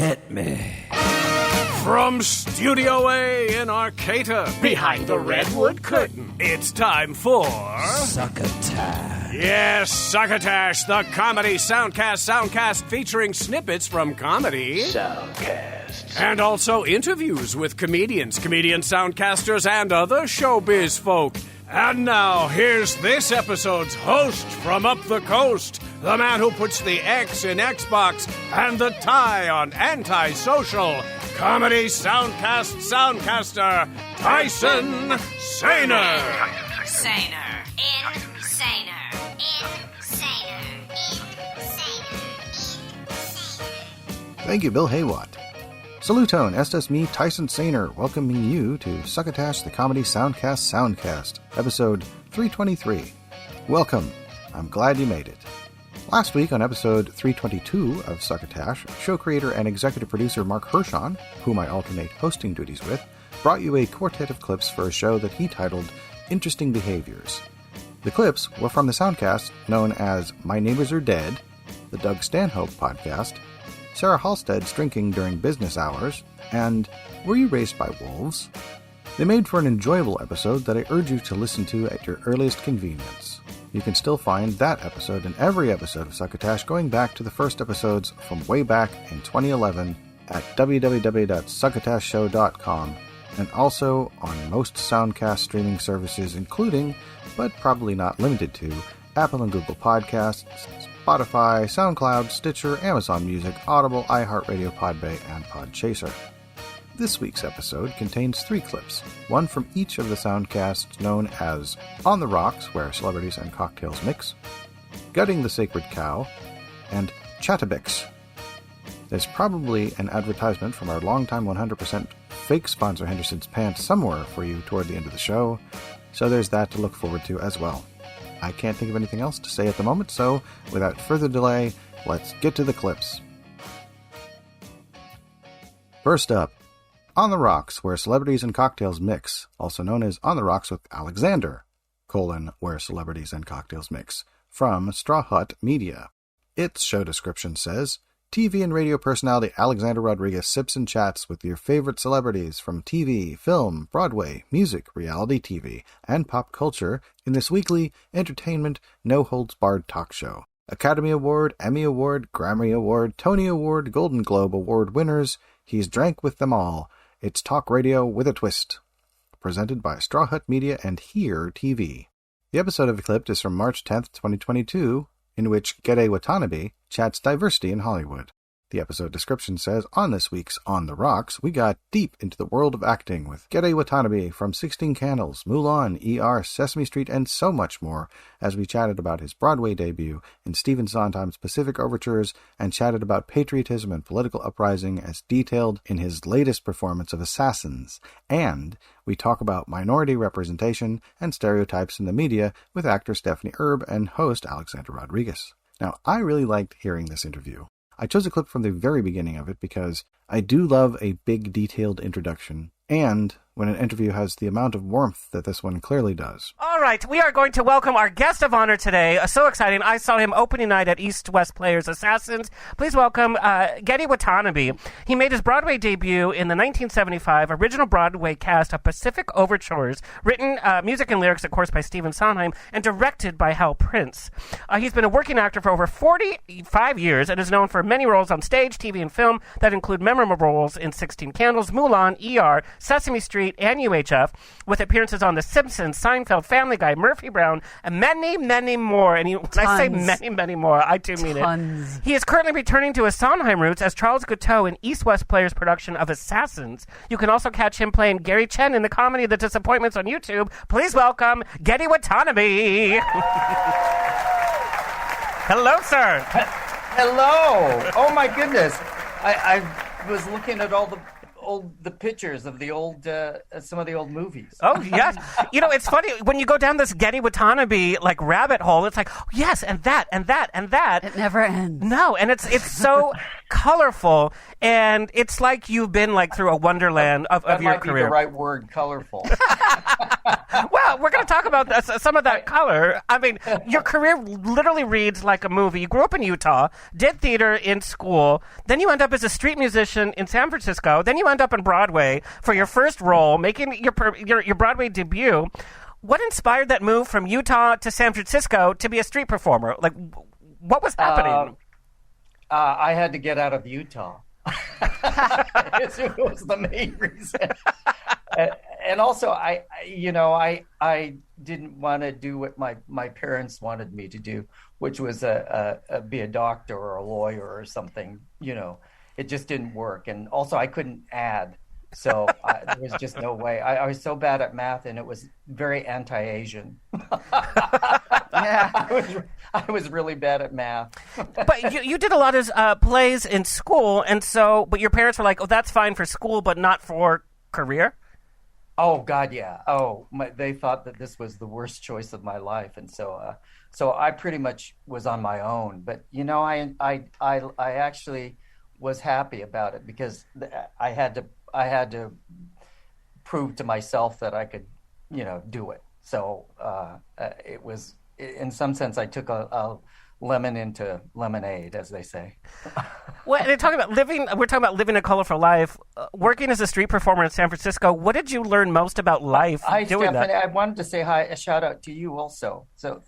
Hit me. From Studio A in Arcata, behind the redwood curtain, it's time for... Succotash. Yes, Succotash, the Comedy Soundcast Soundcast featuring snippets from comedy... Soundcast. And also interviews with comedians, comedian soundcasters, and other showbiz folk. And now, here's this episode's host from up the coast, the man who puts the X in Xbox and the tie on antisocial, Comedy Soundcast Soundcaster, Tyson Saner. Saner. Saner. Thank you, Bill Haywatt. Saluton, estas me, Tyson Saner, welcoming you to Succotash, the Comedy Soundcast Soundcast, episode 323. Welcome. I'm glad you made it. Last week on episode 322 of Succotash, show creator and executive producer Mark Hershon, whom I alternate hosting duties with, brought you a quartet of clips for a show that he titled Interesting Behaviors. The clips were from the soundcast known as My Neighbors Are Dead, the Doug Stanhope podcast, Sarah Halstead's Drinking During Business Hours, and Were You Raised by Wolves? They made for an enjoyable episode that I urge you to listen to at your earliest convenience. You can still find that episode and every episode of Succotash going back to the first episodes from way back in 2011 at www.succotashshow.com and also on most Soundcast streaming services including, but probably not limited to, Apple and Google Podcasts, Spotify, SoundCloud, Stitcher, Amazon Music, Audible, iHeartRadio, Podbay, and Podchaser. This week's episode contains 3 clips, one from each of the soundcasts known as On the Rocks, where celebrities and cocktails mix, Gutting the Sacred Cow, and Chattabix. There's probably an advertisement from our longtime 100% fake sponsor Henderson's Pants somewhere for you toward the end of the show, so there's that to look forward to as well. I can't think of anything else to say at the moment, so without further delay, let's get to the clips. First up, On the Rocks, where celebrities and cocktails mix, also known as On the Rocks with Alexander, where celebrities and cocktails mix, from Straw Hut Media. Its show description says, TV and radio personality Alexander Rodriguez sips and chats with your favorite celebrities from TV, film, Broadway, music, reality TV, and pop culture in this weekly entertainment no-holds-barred talk show. Academy Award, Emmy Award, Grammy Award, Tony Award, Golden Globe Award winners, he's drank with them all. It's talk radio with a twist. Presented by Straw Hut Media and Here TV. The episode of the clip is from March 10th, 2022, in which Gede Watanabe chats diversity in Hollywood. The episode description says, on this week's On the Rocks, we got deep into the world of acting with Gede Watanabe from 16 Candles, Mulan, ER, Sesame Street, and so much more, as we chatted about his Broadway debut in Stephen Sondheim's Pacific Overtures, and chatted about patriotism and political uprising as detailed in his latest performance of Assassins, and we talk about minority representation and stereotypes in the media with actor Stephanie Erb and host Alexander Rodriguez. Now, I really liked hearing this interview. I chose a clip from the very beginning of it because I do love a big, detailed introduction, and when an interview has the amount of warmth that this one clearly does. All right, we are going to welcome our guest of honor today. So exciting. I saw him opening night at East West Players Assassins. Please welcome Gede Watanabe. He made his Broadway debut in the 1975 original Broadway cast of Pacific Overtures, written music and lyrics, of course, by Stephen Sondheim, and directed by Hal Prince. He's been a working actor for over 45 years and is known for many roles on stage, TV, and film that include memorable roles in 16 Candles, Mulan, ER, Sesame Street, and UHF, with appearances on The Simpsons, Seinfeld, Family Guy, Murphy Brown, and many, many more. And when I say many, many more, I do mean it. He is currently returning to his Sondheim roots as Charles Guiteau in East West Players' production of Assassins. You can also catch him playing Gary Chen in the comedy The Disappointments on YouTube. Please welcome Gede Watanabe. Hello, sir. Hello. Oh my goodness. I was looking at all the pictures of the old some of the old movies. Oh yes. You know, it's funny when you go down this Gede Watanabe like rabbit hole. It's like, oh, yes, and that and that and that. It never ends. No, and it's so colorful, and it's like you've been like through a wonderland of your career. That might be the right word, colorful. we're going to talk about some of that color. I mean, your career literally reads like a movie. You grew up in Utah, did theater in school, then you end up as a street musician in San Francisco, then you end up on Broadway for your first role, making your Broadway debut. What inspired that move from Utah to San Francisco to be a street performer? Like, what was happening? I had to get out of Utah. It was the main reason. And also, I didn't want to do what my parents wanted me to do, which was be a doctor or a lawyer or something. It just didn't work. And also, I couldn't add. So there was just no way. I was so bad at math, and it was very anti-Asian. Yeah, I was really bad at math. But you did a lot of plays in school, and so, but your parents were like, "Oh, that's fine for school, but not for career." Oh God, yeah. They thought that this was the worst choice of my life, and so I pretty much was on my own. But I actually was happy about it because I had to prove to myself that I could, do it. So it was, in some sense, I took a lemon into lemonade, as they say. Well, we're talking about living a colorful life. Working as a street performer in San Francisco, what did you learn most about life doing that? I wanted to say hi, a shout out to you also. So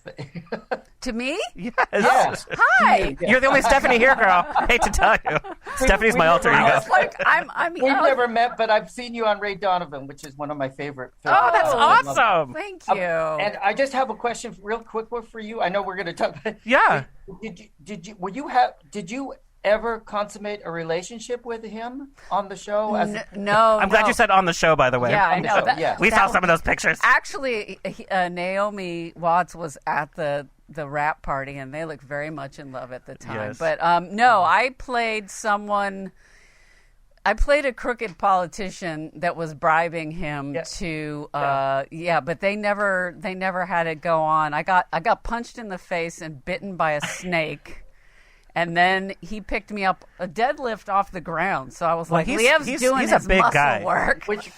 to me? Yes. Yes. Hi. You're the only Stephanie here, girl. Hate to tell you. Stephanie's my alter ego. It's like I'm We've never met, but I've seen you on Ray Donovan, which is one of my favorite films. Oh, that's awesome. Thank you. And I just have a question, real quick for you. I know we're going to talk. Yeah. Did you ever consummate a relationship with him on the show? No. I'm glad you said on the show, by the way. Yeah, I know. We saw some of those pictures. Actually, Naomi Watts was at the rap party, and they looked very much in love at the time. Yes. But no, I played a crooked politician that was bribing him to, but they never had it go on. I got punched in the face and bitten by a snake. And then he picked me up a deadlift off the ground. So I was like, Liam's doing his a big muscle guy. work. Which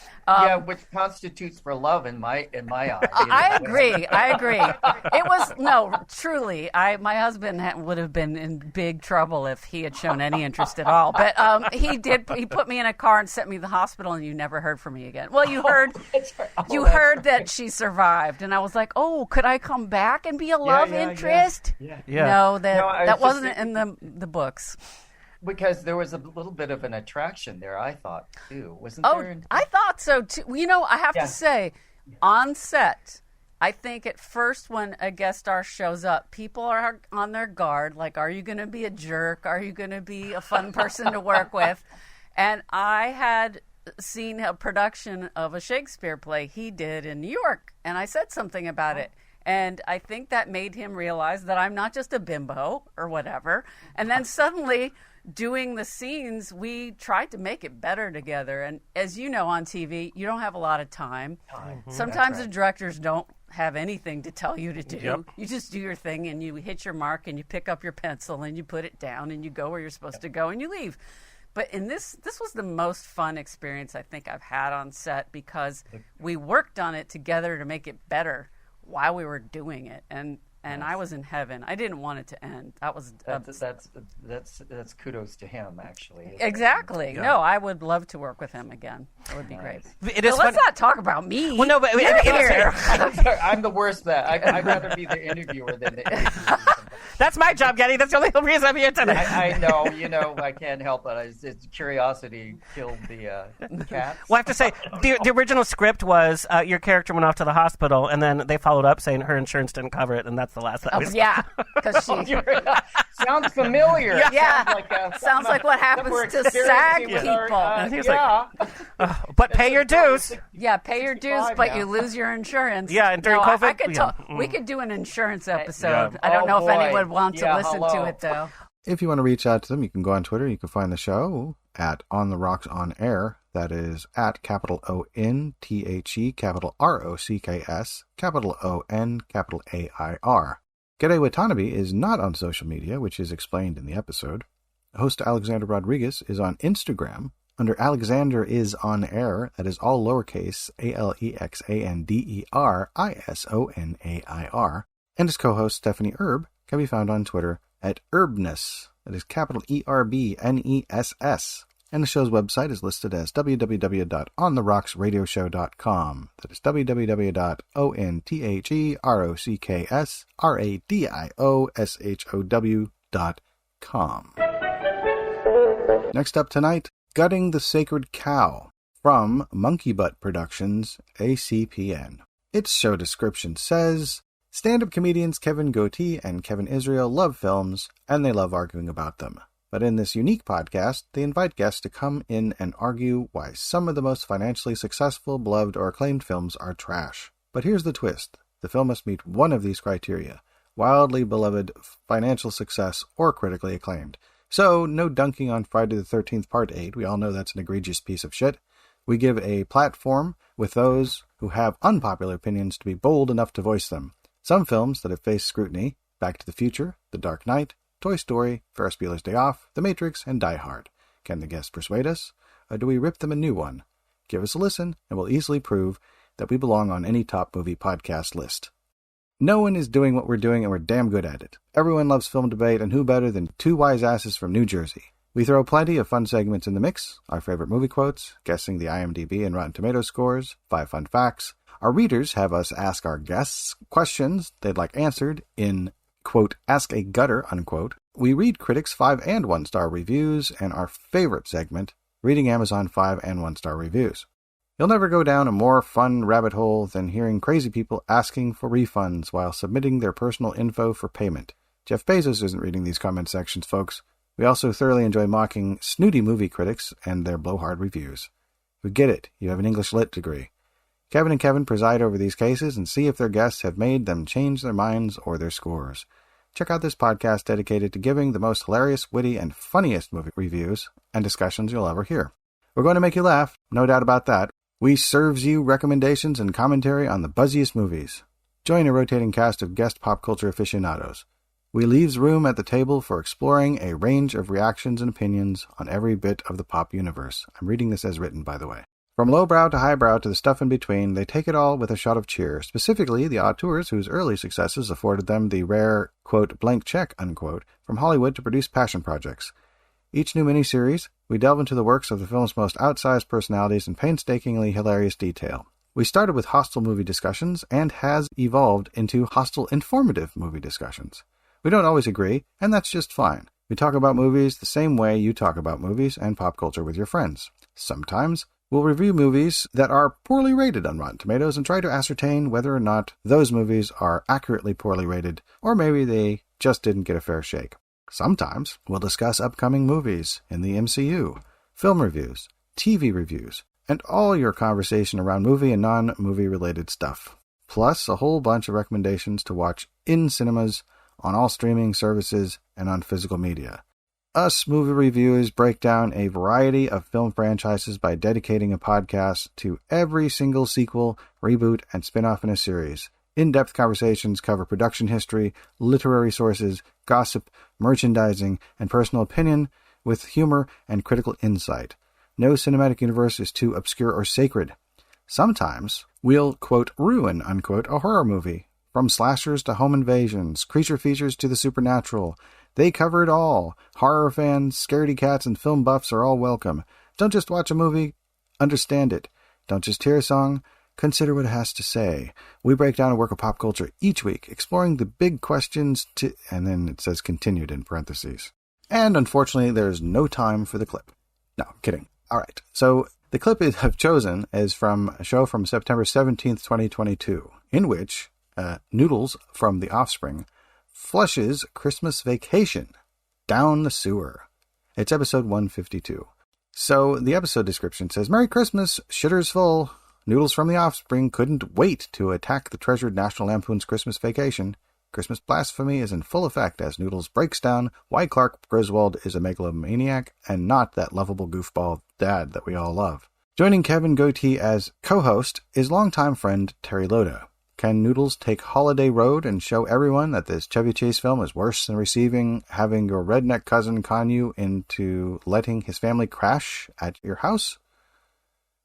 constitutes for love in my eye. I agree. It was truly. My husband would have been in big trouble if he had shown any interest at all. But he did. He put me in a car and sent me to the hospital, and you never heard from me again. Well, you heard that she survived, and I was like, oh, could I come back and be a love interest? Yeah. No, that wasn't in the books. Because there was a little bit of an attraction there, I thought, too. Wasn't there? I thought so, too. I have to say, on set, I think at first when a guest star shows up, people are on their guard, like, are you going to be a jerk? Are you going to be a fun person to work with? And I had seen a production of a Shakespeare play he did in New York, and I said something about it. And I think that made him realize that I'm not just a bimbo or whatever. And then suddenly, doing the scenes, we tried to make it better together. And as you know, on TV, you don't have a lot of time. Sometimes the directors don't have anything to tell you to do. Yep. You just do your thing, and you hit your mark, and you pick up your pencil, and you put it down, and you go where you're supposed to go, and you leave. But in this was the most fun experience I think I've had on set, because we worked on it together to make it better while we were doing it, and I was in heaven. I didn't want it to end. That's kudos to him, actually. Exactly. Yeah. No, I would love to work with him again. That would be great. Let's not talk about me. Well, no, but I'm the worst at that. I'd rather be the interviewer than the interviewer. That's my job, Getty. That's the only reason I'm here today. I know. I can't help it. It's curiosity killed the cat. Well, I have to say, the original script was your character went off to the hospital, and then they followed up saying her insurance didn't cover it, and that's the last that we saw. Yeah, because she sounds familiar. Yeah, sounds like what happens to SAG people. And he's like, but pay your dues. Yeah, pay your dues, but you lose your insurance. Yeah, and during COVID, we could do an insurance episode. I don't know if anyone wants to listen to it, though. If you want to reach out to them, you can go on Twitter. You can find the show at On the Rocks On Air. That is at capital O-N-T-H-E, capital R-O-C-K-S, capital O-N, capital A-I-R. G'day Watanabe is not on social media, which is explained in the episode. Host Alexander Rodriguez is on Instagram under Alexander is on air, that is all lowercase, AlexanderIsonair, and his co-host Stephanie Erb can be found on Twitter at Erbness, that is capital ERBNESS, and the show's website is listed as www.ontherocksradioshow.com, that is www.ontherocksradioshow.com. Next up tonight, Gutting the Sacred Cow, from Monkey Butt Productions, ACPN. Its show description says, stand-up comedians Kevin Gootee and Kevin Israel love films, and they love arguing about them. But in this unique podcast, they invite guests to come in and argue why some of the most financially successful, beloved, or acclaimed films are trash. But here's the twist. The film must meet one of these criteria: wildly beloved, financial success, or critically acclaimed. So, no dunking on Friday the 13th Part 8. We all know that's an egregious piece of shit. We give a platform with those who have unpopular opinions to be bold enough to voice them. Some films that have faced scrutiny: Back to the Future, The Dark Knight, Toy Story, Ferris Bueller's Day Off, The Matrix, and Die Hard. Can the guests persuade us, or do we rip them a new one? Give us a listen, and we'll easily prove that we belong on any top movie podcast list. No one is doing what we're doing, and we're damn good at it. Everyone loves film debate, and who better than two wise asses from New Jersey? We throw plenty of fun segments in the mix: our favorite movie quotes, guessing the IMDb and Rotten Tomatoes scores, 5 fun facts. Our readers have us ask our guests questions they'd like answered in, quote, Ask a Gutter, unquote. We read critics' 5 and 1-star reviews, and our favorite segment, reading Amazon 5 and 1-star reviews. You'll never go down a more fun rabbit hole than hearing crazy people asking for refunds while submitting their personal info for payment. Jeff Bezos isn't reading these comment sections, folks. We also thoroughly enjoy mocking snooty movie critics and their blowhard reviews. We get it. You have an English Lit degree. Kevin and Kevin preside over these cases and see if their guests have made them change their minds or their scores. Check out this podcast dedicated to giving the most hilarious, witty, and funniest movie reviews and discussions you'll ever hear. We're going to make you laugh, no doubt about that. We serves you recommendations and commentary on the buzziest movies. Join a rotating cast of guest pop culture aficionados. We leaves room at the table for exploring a range of reactions and opinions on every bit of the pop universe. I'm reading this as written, by the way. From lowbrow to highbrow to the stuff in between, they take it all with a shot of cheer, specifically the auteurs whose early successes afforded them the rare, quote, blank check, unquote, from Hollywood to produce passion projects. Each new miniseries, we delve into the works of the film's most outsized personalities in painstakingly hilarious detail. We started with hostile movie discussions and has evolved into hostile informative movie discussions. We don't always agree, and that's just fine. We talk about movies the same way you talk about movies and pop culture with your friends. Sometimes we'll review movies that are poorly rated on Rotten Tomatoes and try to ascertain whether or not those movies are accurately poorly rated, or maybe they just didn't get a fair shake. Sometimes we'll discuss upcoming movies in the MCU, film reviews, TV reviews, and all your conversation around movie and non-movie related stuff. Plus a whole bunch of recommendations to watch in cinemas, on all streaming services, and on physical media. Us movie reviewers break down a variety of film franchises by dedicating a podcast to every single sequel, reboot, and spin-off in a series. In-depth conversations cover production history, literary sources, gossip, merchandising, and personal opinion with humor and critical insight. No cinematic universe is too obscure or sacred. Sometimes we'll, quote, ruin, unquote, a horror movie. From slashers to home invasions, creature features to the supernatural. They cover it all. Horror fans, scaredy cats, and film buffs are all welcome. Don't just watch a movie, understand it. Don't just hear a song, consider what it has to say. We break down a work of pop culture each week, exploring the big questions and then it says continued in parentheses. And unfortunately, there's no time for the clip. No, I'm kidding. All right. So the clip I've chosen is from a show from September 17th, 2022, in which Noodles from The Offspring flushes Christmas Vacation down the sewer. It's episode 152. So the episode description says, Merry Christmas, shitter's full. Noodles from The Offspring couldn't wait to attack the treasured National Lampoon's Christmas Vacation. Christmas blasphemy is in full effect as Noodles breaks down why Clark Griswold is a megalomaniac and not that lovable goofball dad that we all love. Joining Kevin Gootee as co-host is longtime friend Terry Loda. Can Noodles take Holiday Road and show everyone that this Chevy Chase film is worse than having your redneck cousin con you into letting his family crash at your house?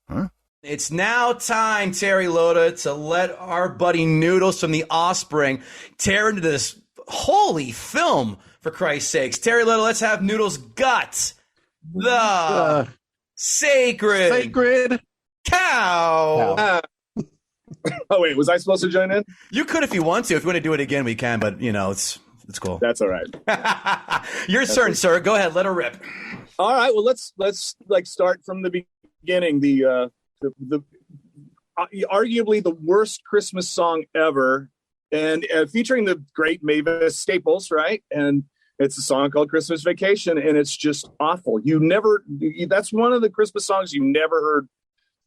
Huh? It's now time, Terry Loda, to let our buddy Noodles from the Offspring tear into this holy film, for Christ's sakes. Terry Loda, let's have Noodles' guts. The Sacred Cow. Oh, wait, was I supposed to join in? You could if you want to. If you want to do it again, we can, but, it's cool. That's all right. Your turn, sir. Go ahead. Let her rip. All right, well, let's start from the beginning. The arguably the worst Christmas song ever, and featuring the great Mavis Staples, right? And it's a song called Christmas Vacation, and it's just awful. That's one of the Christmas songs you never heard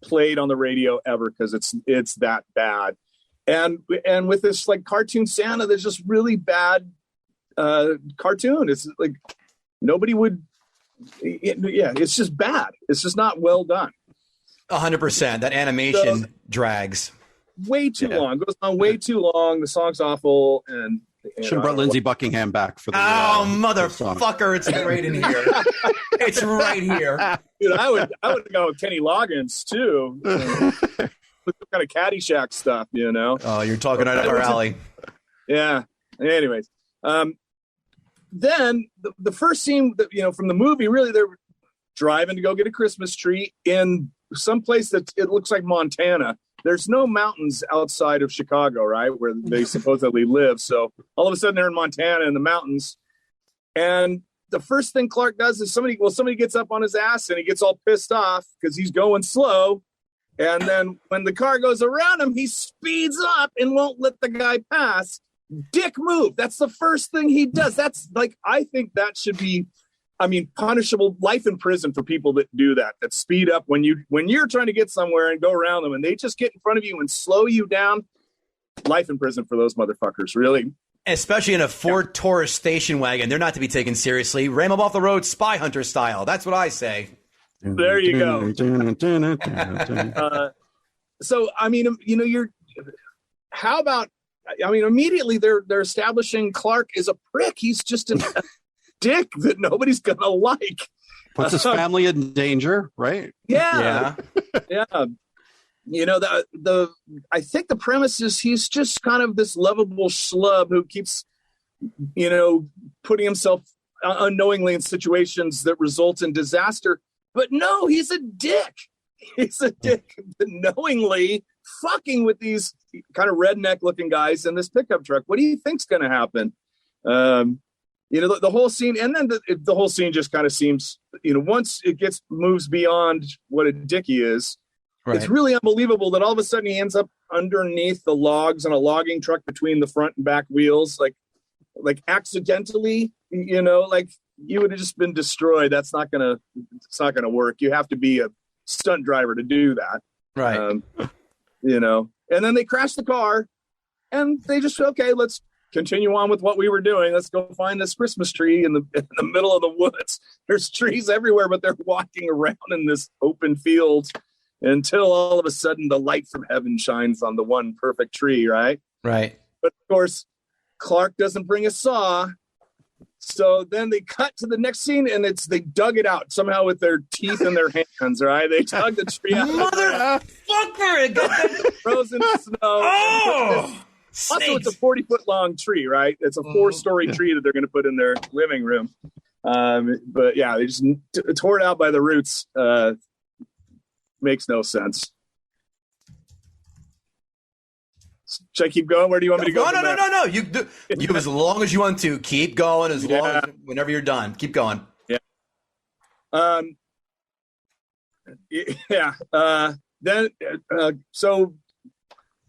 played on the radio ever, because it's that bad. And with this like cartoon Santa, there's just really bad cartoon. It's like nobody would. It's just bad. It's just not well done. 100%. That animation drags way too long. Goes on way too long. The song's awful, and should have brought Lindsey Buckingham back for the. Motherfucker! It's right in here. It's right here. Dude, I would go with Kenny Loggins too. With some kind of Caddyshack stuff, Oh, you're talking right up our alley. Yeah. Anyways, then the first scene, from the movie, really they're driving to go get a Christmas tree in some place that it looks like Montana. There's no mountains outside of Chicago, right, where they supposedly live. So all of a sudden they're in Montana in the mountains. And the first thing Clark does is somebody gets up on his ass and he gets all pissed off because he's going slow. And then when the car goes around him, he speeds up and won't let the guy pass. Dick move. That's the first thing he does. That's I think that should be, punishable, life in prison for people that do that speed up when you're trying to get somewhere and go around them and they just get in front of you and slow you down. Life in prison for those motherfuckers, really. Especially in a Ford Taurus station wagon. They're not to be taken seriously. Ram them off the road, Spy Hunter style. That's what I say. There you go. So, how about, immediately they're establishing Clark is a prick. He's just a dick that nobody's going to like. Puts his family in danger, right? Yeah. Yeah. I think the premise is he's just kind of this lovable schlub who keeps, putting himself unknowingly in situations that result in disaster. But no, he's a dick. He's a dick knowingly fucking with these kind of redneck looking guys in this pickup truck. What do you think's going to happen? The whole scene, and then the whole scene just kind of seems, once it moves beyond what a dick he is, right. It's really unbelievable that all of a sudden he ends up underneath the logs on a logging truck between the front and back wheels, like accidentally, you would have just been destroyed. It's not gonna work. You have to be a stunt driver to do that. Right. And then they crash the car and they just, okay, let's continue on with what we were doing. Let's go find this Christmas tree in the middle of the woods. There's trees everywhere, but they're walking around in this open field until all of a sudden the light from heaven shines on the one perfect tree, right? Right. But of course, Clark doesn't bring a saw. So then they cut to the next scene and they dug it out somehow with their teeth in their hands, right? They dug the tree out. Motherfucker! It got frozen snow. Oh! Also, it's a 40-foot long tree, right? It's a 4-story tree that they're going to put in their living room. But yeah, they just tore it out by the roots. Makes no sense. Should I keep going? Where do you want me to go? No. You as long as you want to. Keep going whenever you're done. Keep going. Yeah.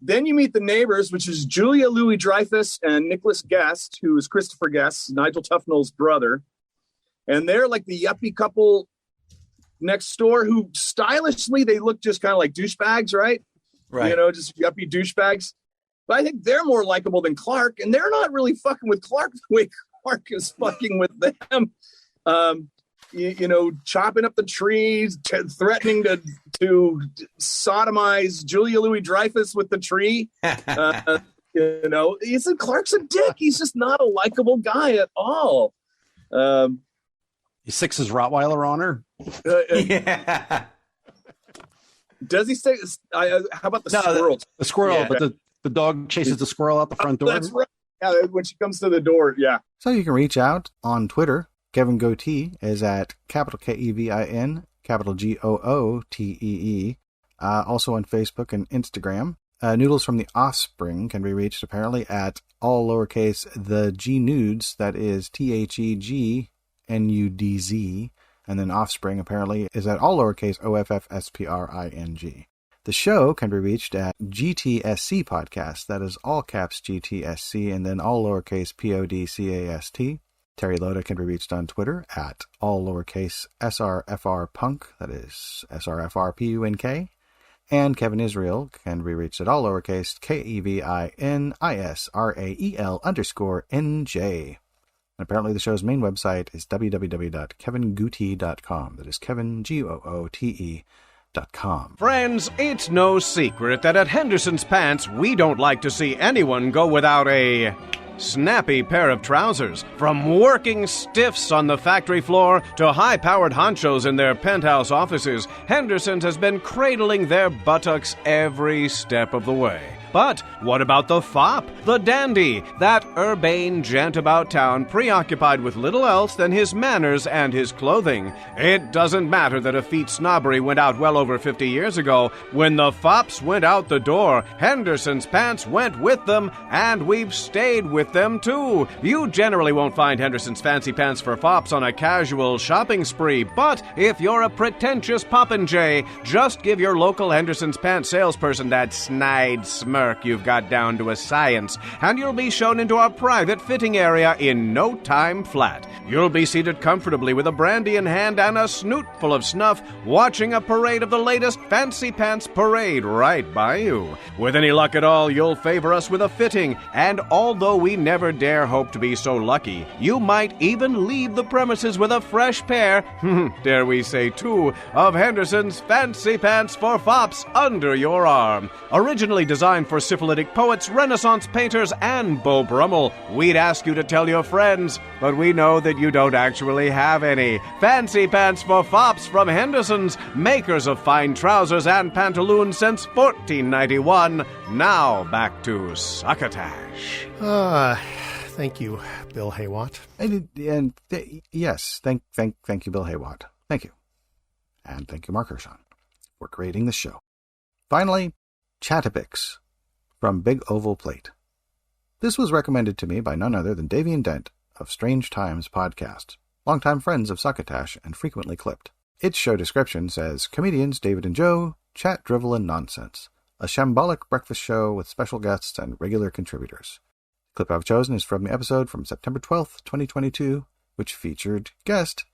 Then you meet the neighbors, which is Julia Louis-Dreyfus and Nicholas Guest, who is Christopher Guest, Nigel Tufnell's brother. And they're like the yuppie couple next door who stylishly, they look just kind of like douchebags, right? Right. Just yuppie douchebags. But I think they're more likable than Clark, and they're not really fucking with Clark the way Clark is fucking with them. Chopping up the trees, threatening to to sodomize Julia Louis-Dreyfus with the tree. He said Clark's a dick. He's just not a likable guy at all. He sicks his Rottweiler on her. Yeah. Does he say? How about the squirrel? The squirrel, Yeah. but the dog chases the squirrel out the front door. That's right. Yeah, when she comes to the door. Yeah. So you can reach out on Twitter. Kevin Gootee is at capital Kevin, capital Gootee. Also on Facebook and Instagram. Noodles from the Offspring can be reached apparently at all lowercase the G Nudes. That is TheGnudz. And then Offspring apparently is at all lowercase OFFSPRING. The show can be reached at GTSC Podcast. That is all caps GTSC and then all lowercase PODCAST. Terry Loda can be reached on Twitter at all lowercase SRFRPunk. That is SRFRPUNK. And Kevin Israel can be reached at all lowercase KEVINISRAEL_NJ. And apparently the show's main website is www.kevingootee.com. That is Kevin, GOOTE.com. Friends, it's no secret that at Henderson's Pants, we don't like to see anyone go without a snappy pair of trousers. From working stiffs on the factory floor to high-powered honchos in their penthouse offices, Henderson's has been cradling their buttocks every step of the way. But what about the fop, the dandy, that urbane gent about town preoccupied with little else than his manners and his clothing? It doesn't matter that effete snobbery went out well over 50 years ago. When the fops went out the door, Henderson's Pants went with them, and we've stayed with them too. You generally won't find Henderson's Fancy Pants for fops on a casual shopping spree, but if you're a pretentious popinjay, just give your local Henderson's Pants salesperson that snide smirk you've got down to a science, and you'll be shown into our private fitting area in no time flat. You'll be seated comfortably with a brandy in hand and a snoot full of snuff, watching a parade of the latest Fancy Pants parade right by you. With any luck at all, you'll favor us with a fitting, and although we never dare hope to be so lucky, you might even leave the premises with a fresh pair, dare we say two, of Henderson's Fancy Pants for fops under your arm. Originally designed for syphilitic poets, Renaissance painters, and Beau Brummel. We'd ask you to tell your friends, but we know that you don't actually have any. Fancy Pants for fops from Henderson's, makers of fine trousers and pantaloons since 1491. Now back to Succotash. Thank you, Bill Haywatt. Yes, thank you, Bill Haywatt. Thank you. And thank you, Mark Hershon, for creating the show. Finally, Chatterpix from Big Oval Plate. This was recommended to me by none other than Davey and Dent of Strange Times podcast, longtime friends of Succotash and frequently clipped. Its show description says, comedians David and Joe chat, drivel, and nonsense. A shambolic breakfast show with special guests and regular contributors. The clip I've chosen is from the episode from September 12th, 2022, which featured guest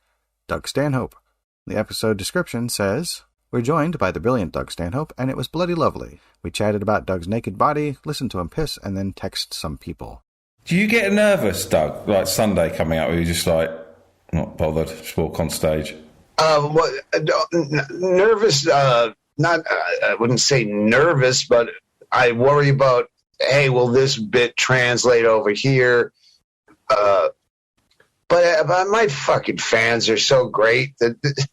Doug Stanhope. The episode description says, we're joined by the brilliant Doug Stanhope, and it was bloody lovely. We chatted about Doug's naked body, listened to him piss, and then text some people. Do you get nervous, Doug, like Sunday coming up, where you're just like, not bothered, just walk on stage? Nervous, I wouldn't say nervous, but I worry about, hey, will this bit translate over here? But my fucking fans are so great that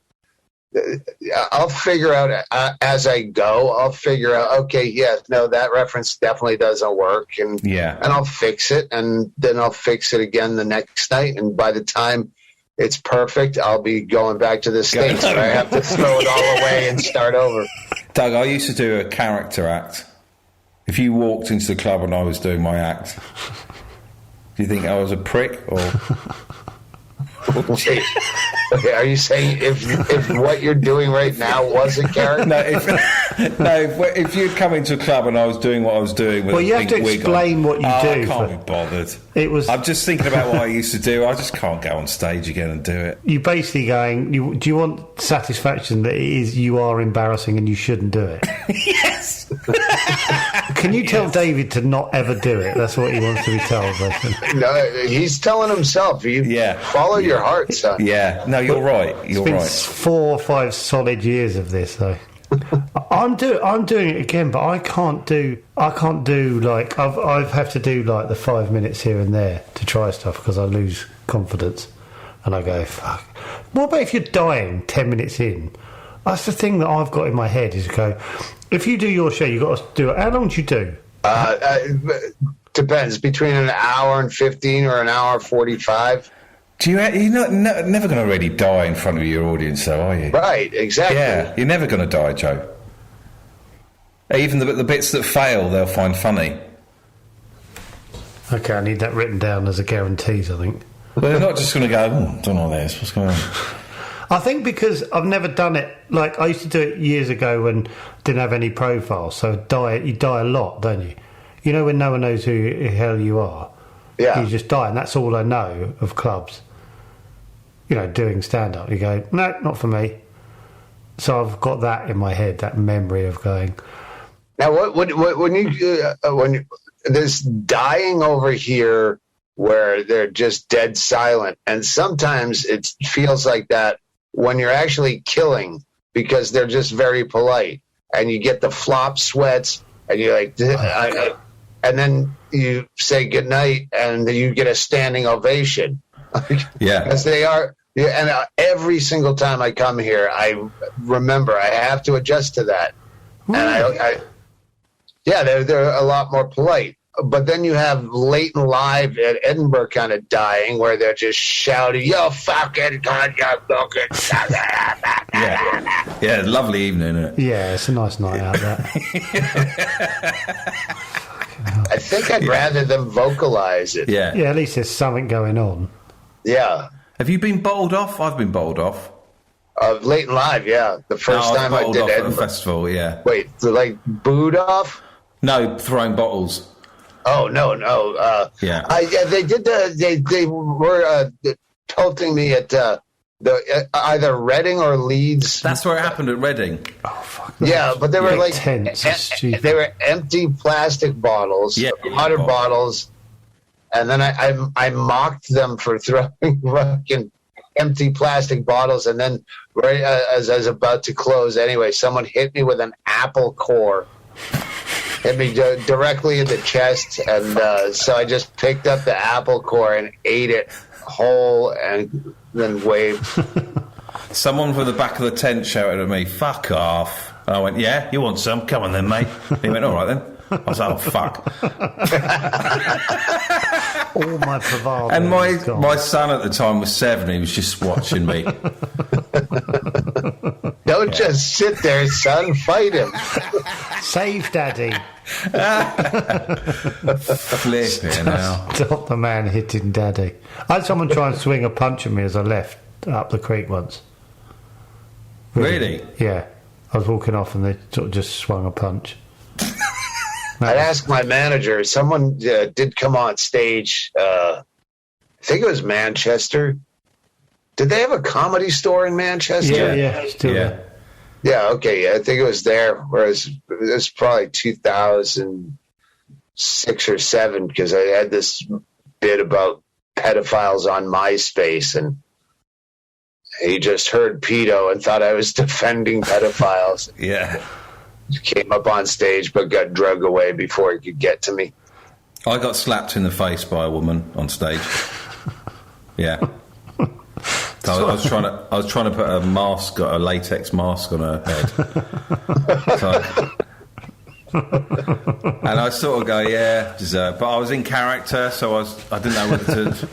I'll figure out as I go. I'll figure out, okay, yes, no, that reference definitely doesn't work, and I'll fix it, and then I'll fix it again the next night, and by the time it's perfect, I'll be going back to the States, where I have to throw it all away and start over. Doug, I used to do a character act. If you walked into the club and I was doing my act, do you think I was a prick or? Okay, are you saying if what you're doing right now was a character? No, if you'd come into a club and I was doing what I was doing with you have to explain what you do. I can't be bothered. I'm just thinking about what I used to do. I just can't go on stage again and do it. You're basically going, do you want satisfaction that it is you are embarrassing and you shouldn't do it? Yes. Can you tell David to not ever do it? That's what he wants to be told. No, he's telling himself. Follow your heart, son. Yeah, no, you're right. It's been 4 or 5 solid years of this, though. I'm doing it again, but I can't do like I have to do like the 5 minutes here and there to try stuff because I lose confidence and I go fuck. What about if you're dying 10 minutes in? That's the thing that I've got in my head is go. If you do your show, you got to do it. How long do you do? Depends between an hour and 15 or an hour 45. You're never going to really die in front of your audience, though, are you? Right, exactly. Yeah, you're never going to die, Joe. Even the bits that fail, they'll find funny. Okay, I need that written down as a guarantee, I think. Well, they're not just going to go, don't know this, what's going on? I think because I've never done it, like I used to do it years ago when I didn't have any profile, so you die a lot, don't you? You know when no one knows who the hell you are? Yeah. You just die, and that's all I know of clubs. Doing stand-up. You go, no, not for me. So I've got that in my head, that memory of going... Now, when there's dying over here where they're just dead silent, and sometimes it feels like that when you're actually killing because they're just very polite, and you get the flop sweats, and you're like... and then you say goodnight, and you get a standing ovation. Yeah. Because they are... Yeah, and every single time I come here, I remember I have to adjust to that. And they're a lot more polite. But then you have late and live at Edinburgh kind of dying where they're just shouting, "You fucking cunt, you fucking Yeah, lovely evening, isn't it? Yeah, it's a nice night out there. I think I'd rather them vocalize it. Yeah. Yeah, at least there's something going on. Yeah. Have you been bottled off? I've been bottled off. Late and live, yeah. The first time I did Edinburgh. At a festival, yeah. Wait, like booed off? No, throwing bottles. Oh no! Yeah. They did. They were pelting me at either Reading or Leeds. That's where it happened at Reading. Oh fuck! Yeah, but they were like they were empty plastic bottles, water bottles, and then I mocked them for throwing fucking empty plastic bottles, and then right as I was about to close, anyway, someone hit me with an apple core. Hit me directly in the chest, and so I just picked up the apple core and ate it whole and then waved. Someone from the back of the tent shouted at me, "Fuck off." And I went, "Yeah, you want some? Come on then, mate." And he went, "All right then." I was like, "Oh, fuck." All my bravado. And my son at the time was 7. He was just watching me. Don't just sit there, son. Fight him. Save Daddy. Flipping now. Stop the man hitting Daddy. I had someone try and swing a punch at me as I left up the creek once. Really? Yeah. I was walking off and they sort of just swung a punch. I'd ask my manager. Someone did come on stage. I think it was Manchester. Did they have a Comedy Store in Manchester? Yeah, still there. Yeah, okay. I think it was there. Whereas it was probably 2006 or 7 because I had this bit about pedophiles on MySpace, and he just heard pedo and thought I was defending pedophiles. Yeah. Came up on stage but got drugged away before he could get to me. I got slapped in the face by a woman on stage. Yeah. So I was trying to put a mask, a latex mask on her head. And I sort of go, yeah, dessert. But I was in character, so I didn't know whether to.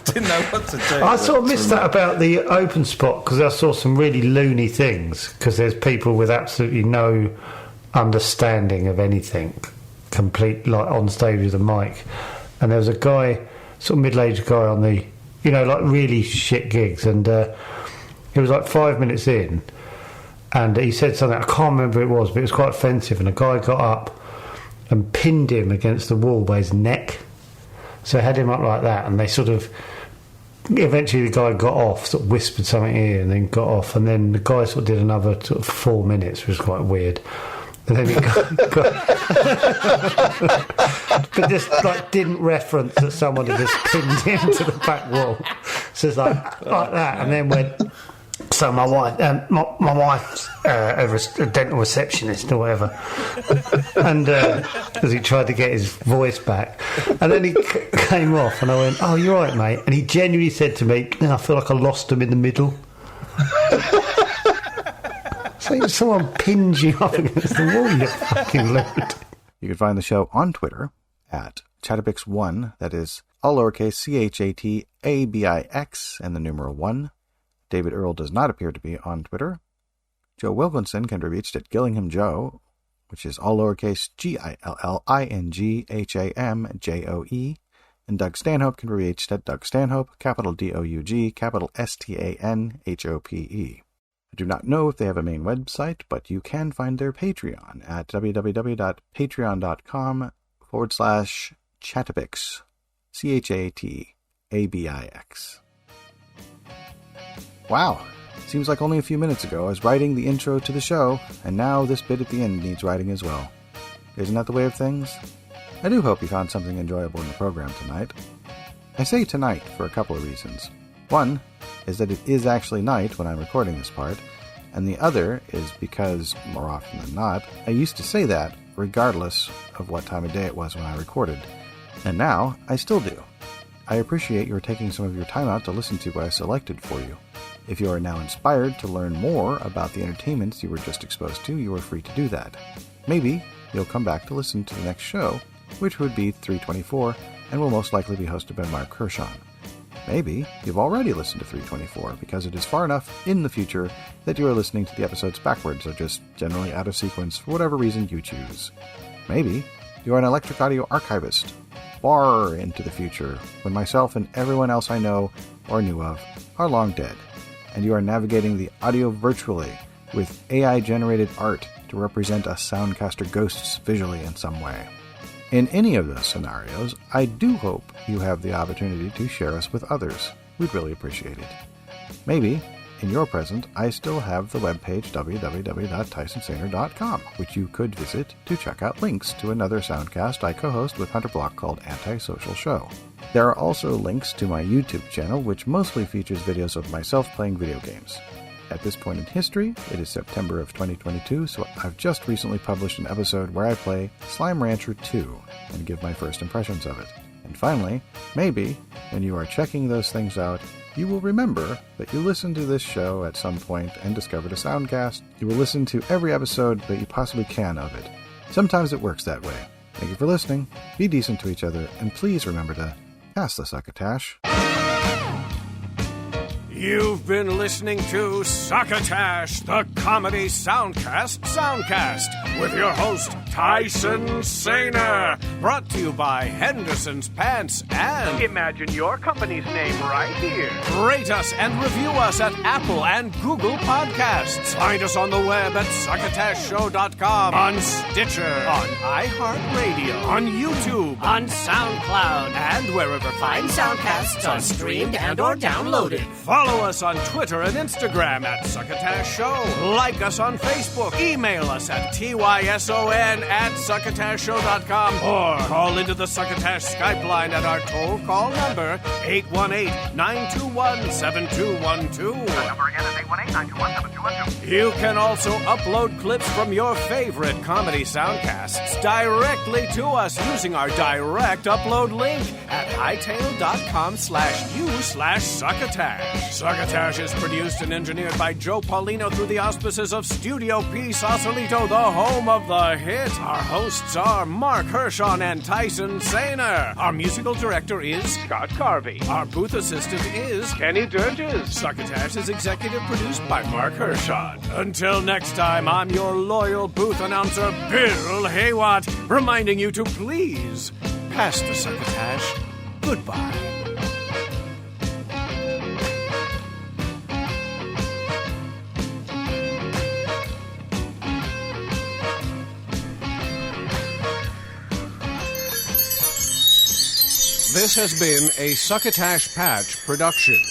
Didn't know what to do. I sort of missed that about the open spot because I saw some really loony things because there's people with absolutely no understanding of anything, complete like on stage with a mic, and there was a guy, sort of middle-aged guy on the, like really shit gigs, and it was like 5 minutes in, and he said something, I can't remember who it was, but it was quite offensive, and a guy got up and pinned him against the wall by his neck. So I had him up like that, and they sort of... Eventually the guy got off, sort of whispered something here, and then got off, and then the guy sort of did another sort of 4 minutes, which was quite weird. And then he got but just like didn't reference that someone had just pinned him to the back wall. So it's like that, and then went, So my wife, my wife's a dental receptionist or whatever, and as he tried to get his voice back, and then he came off, and I went, "Oh, you're right, mate," and he genuinely said to me, "I feel like I lost him in the middle." So someone pins you up against the wall, you fucking load. You can find the show on Twitter at Chatterpix1, that is all lowercase CHATABIX and the numeral 1. David Earl does not appear to be on Twitter. Joe Wilkinson can be reached at Gillingham Joe, which is all lowercase GILLINGHAMJOE. And Doug Stanhope can be reached at Doug Stanhope, capital DOUG, capital STANHOPE. I do not know if they have a main website, but you can find their Patreon at www.patreon.com/Chatterpix, CHATABIX. Wow, seems like only a few minutes ago I was writing the intro to the show, and now this bit at the end needs writing as well. Isn't that the way of things? I do hope you found something enjoyable in the program tonight. I say tonight for a couple of reasons. One is that it is actually night when I'm recording this part, and the other is because, more often than not, I used to say that regardless of what time of day it was when I recorded, and now I still do. I appreciate your taking some of your time out to listen to what I selected for you. If you are now inspired to learn more about the entertainments you were just exposed to, you are free to do that. Maybe you'll come back to listen to the next show, which would be 324, and will most likely be hosted by Mark Hershon. Maybe you've already listened to 324 because it is far enough in the future that you are listening to the episodes backwards or just generally out of sequence for whatever reason you choose. Maybe you are an electric audio archivist, far into the future, when myself and everyone else I know or knew of are long dead, and you are navigating the audio virtually with AI-generated art to represent us Soundcaster ghosts visually in some way. In any of those scenarios, I do hope you have the opportunity to share us with others. We'd really appreciate it. Maybe, in your present, I still have the webpage www.tysonsaner.com, which you could visit to check out links to another soundcast I co-host with Hunter Block called Antisocial Show. There are also links to my YouTube channel, which mostly features videos of myself playing video games. At this point in history, it is September of 2022, so I've just recently published an episode where I play Slime Rancher 2 and give my first impressions of it. And finally, maybe, when you are checking those things out, you will remember that you listened to this show at some point and discovered a soundcast. You will listen to every episode that you possibly can of it. Sometimes it works that way. Thank you for listening, be decent to each other, and please remember to pass the Succotash. You've been listening to Succotash, the Comedy Soundcast Soundcast, with your host, Tyson Saner. Brought to you by Henderson's Pants and... Imagine your company's name right here. Rate us and review us at Apple and Google Podcasts. Find us on the web at succotashshow.com, on Stitcher, on iHeartRadio, on YouTube, on SoundCloud, and wherever fine soundcasts are streamed and or downloaded. Follow us on Twitter and Instagram at Succotash Show. Like us on Facebook. Email us at tyson@succotashshow.com or call into the Succotash Skype line at our toll call number 818-921-7212. That number again is 818-921-7212. You can also upload clips from your favorite Comedy Soundcasts directly to us using our direct upload link at hightail.com/u/succotash. Succotash is produced and engineered by Joe Paulino through the auspices of Studio P Sausalito, the home of the hit. Our hosts are Mark Hershon and Tyson Saner. Our musical director is Scott Carvey. Our booth assistant is Kenny Durges. Succotash is executive produced by Mark Hershon. Until next time, I'm your loyal booth announcer, Bill Haywatt, reminding you to please pass the Succotash. Goodbye. This has been a Succotash Patch production.